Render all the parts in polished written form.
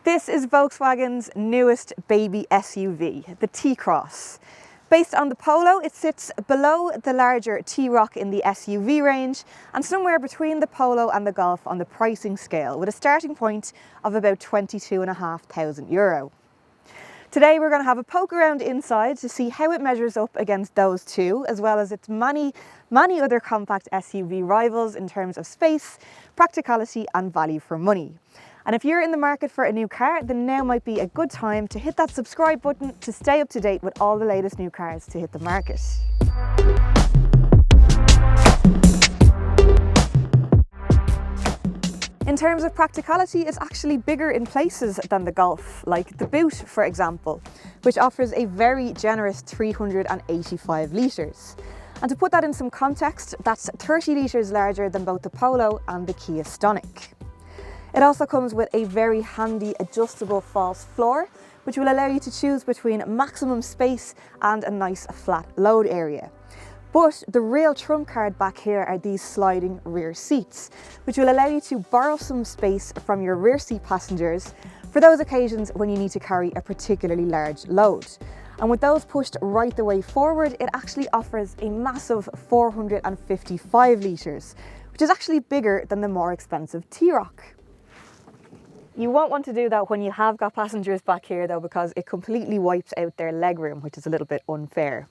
This is Volkswagen's newest baby SUV, the T-Cross. Based on the Polo, it sits below the larger T-Roc in the SUV range and somewhere between the Polo and the Golf on the pricing scale, with a starting point of about €22,500. Today we're going to have a poke around inside to see how it measures up against those two, as well as its many other compact SUV rivals in terms of space, practicality and value for money. And if you're in the market for a new car, then now might be a good time to hit that subscribe button to stay up to date with all the latest new cars to hit the market. In terms of practicality, it's actually bigger in places than the Golf, like the boot, for example, which offers a very generous 385 litres. And to put that in some context, that's 30 litres larger than both the Polo and the Kia Stonic. It also comes with a very handy adjustable false floor, which will allow you to choose between maximum space and a nice flat load area. But the real trump card back here are these sliding rear seats, which will allow you to borrow some space from your rear seat passengers for those occasions when you need to carry a particularly large load. And with those pushed right the way forward, it actually offers a massive 455 litres, which is actually bigger than the more expensive T-Roc. You won't want to do that when you have got passengers back here though, because it completely wipes out their legroom, which is a little bit unfair.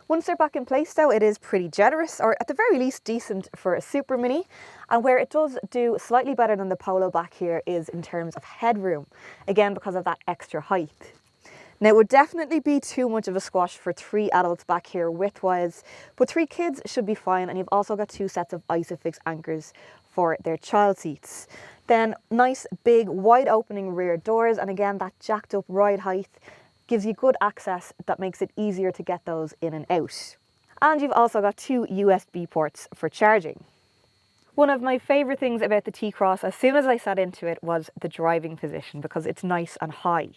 Once they're back in place though, it is pretty generous, or at the very least decent for a Super Mini. And where it does do slightly better than the Polo back here is in terms of headroom, again because of that extra height. Now, it would definitely be too much of a squash for 3 adults back here width-wise, but 3 kids should be fine, and you've also got 2 sets of Isofix anchors for their child seats. Then nice big wide opening rear doors, and again that jacked up ride height gives you good access that makes it easier to get those in and out. And you've also got 2 USB ports for charging. One of my favourite things about the T-Cross as soon as I sat into it was the driving position, because it's nice and high.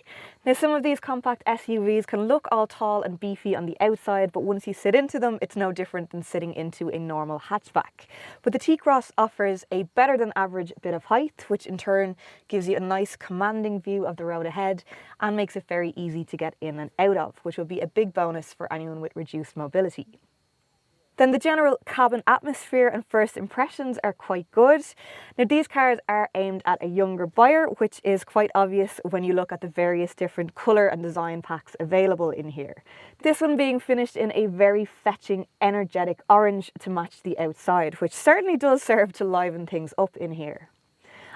Now, some of these compact SUVs can look all tall and beefy on the outside, but once you sit into them, it's no different than sitting into a normal hatchback. But the T-Cross offers a better than average bit of height, which in turn gives you a nice commanding view of the road ahead and makes it very easy to get in and out of, which will be a big bonus for anyone with reduced mobility. Then the general cabin atmosphere and first impressions are quite good. Now, these cars are aimed at a younger buyer, which is quite obvious when you look at the various different colour and design packs available in here. This one being finished in a very fetching, energetic orange to match the outside, which certainly does serve to liven things up in here.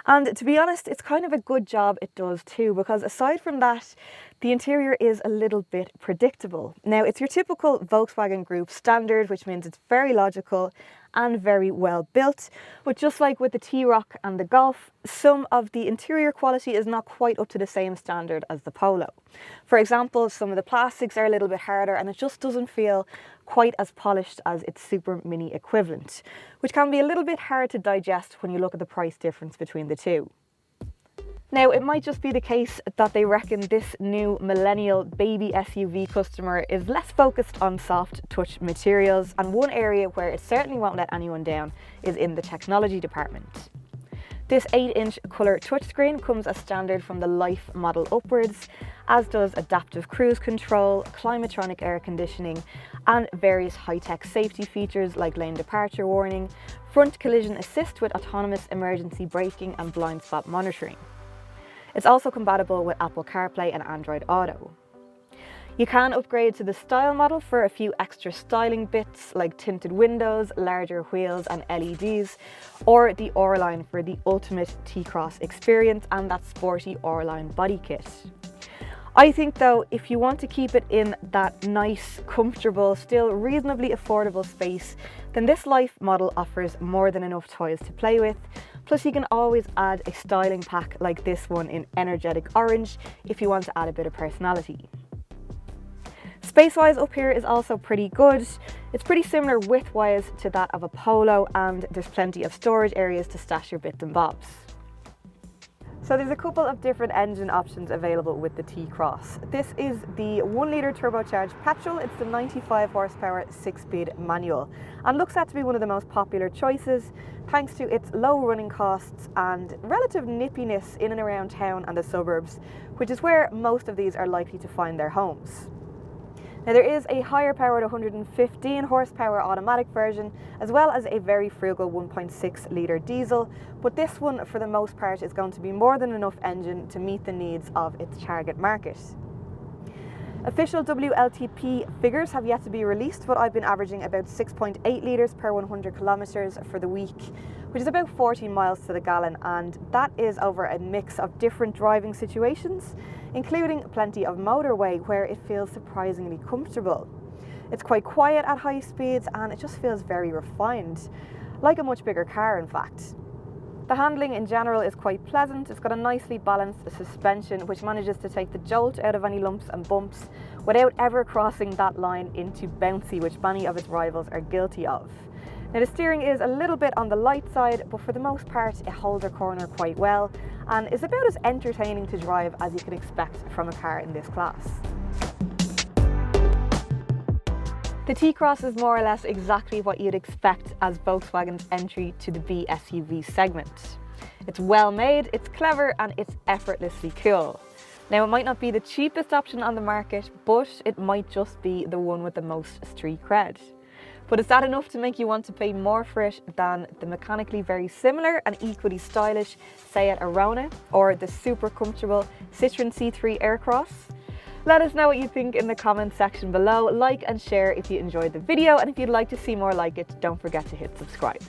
And to be honest, it's kind of a good job it does too, because aside from that, the interior is a little bit predictable. Now, it's your typical Volkswagen Group standard, which means it's very logical and very well built. But just like with the T-Roc and the Golf, some of the interior quality is not quite up to the same standard as the Polo. For example, some of the plastics are a little bit harder and it just doesn't feel quite as polished as its Super Mini equivalent, which can be a little bit hard to digest when you look at the price difference between the two. Now, it might just be the case that they reckon this new millennial baby SUV customer is less focused on soft touch materials, and one area where it certainly won't let anyone down is in the technology department. This 8-inch colour touchscreen comes as standard from the Life model upwards, as does adaptive cruise control, climatronic air conditioning and various high-tech safety features like lane departure warning, front collision assist with autonomous emergency braking and blind spot monitoring. It's also compatible with Apple CarPlay and Android Auto. You can upgrade to the Style model for a few extra styling bits like tinted windows, larger wheels and LEDs, or the R-Line for the ultimate T-Cross experience and that sporty R-Line body kit. I think though, if you want to keep it in that nice, comfortable, still reasonably affordable space, then this Life model offers more than enough toys to play with. Plus, you can always add a styling pack like this one in energetic orange if you want to add a bit of personality. Space-wise up here is also pretty good. It's pretty similar width-wise to that of a Polo, and there's plenty of storage areas to stash your bits and bobs. So there's a couple of different engine options available with the T-Cross. This is the 1 litre turbocharged petrol. It's the 95 horsepower 6-speed manual and looks set to be one of the most popular choices thanks to its low running costs and relative nippiness in and around town and the suburbs, which is where most of these are likely to find their homes. Now there is a higher powered 115 horsepower automatic version as well as a very frugal 1.6 litre diesel, but this one for the most part is going to be more than enough engine to meet the needs of its target market. Official WLTP figures have yet to be released, but I've been averaging about 6.8 litres per 100 kilometres for the week, which is about 14 miles to the gallon, and that is over a mix of different driving situations, including plenty of motorway where it feels surprisingly comfortable. It's quite quiet at high speeds and it just feels very refined, like a much bigger car in fact. The handling in general is quite pleasant. It's got a nicely balanced suspension which manages to take the jolt out of any lumps and bumps without ever crossing that line into bouncy, which many of its rivals are guilty of. Now the steering is a little bit on the light side, but for the most part it holds a corner quite well and is about as entertaining to drive as you can expect from a car in this class. The T-Cross is more or less exactly what you'd expect as Volkswagen's entry to the B SUV segment. It's well made, it's clever and it's effortlessly cool. Now it might not be the cheapest option on the market, but it might just be the one with the most street cred. But is that enough to make you want to pay more for it than the mechanically very similar and equally stylish Seat Arona or the super comfortable Citroën C3 Aircross? Let us know what you think in the comments section below. Like and share if you enjoyed the video, and if you'd like to see more like it, don't forget to hit subscribe.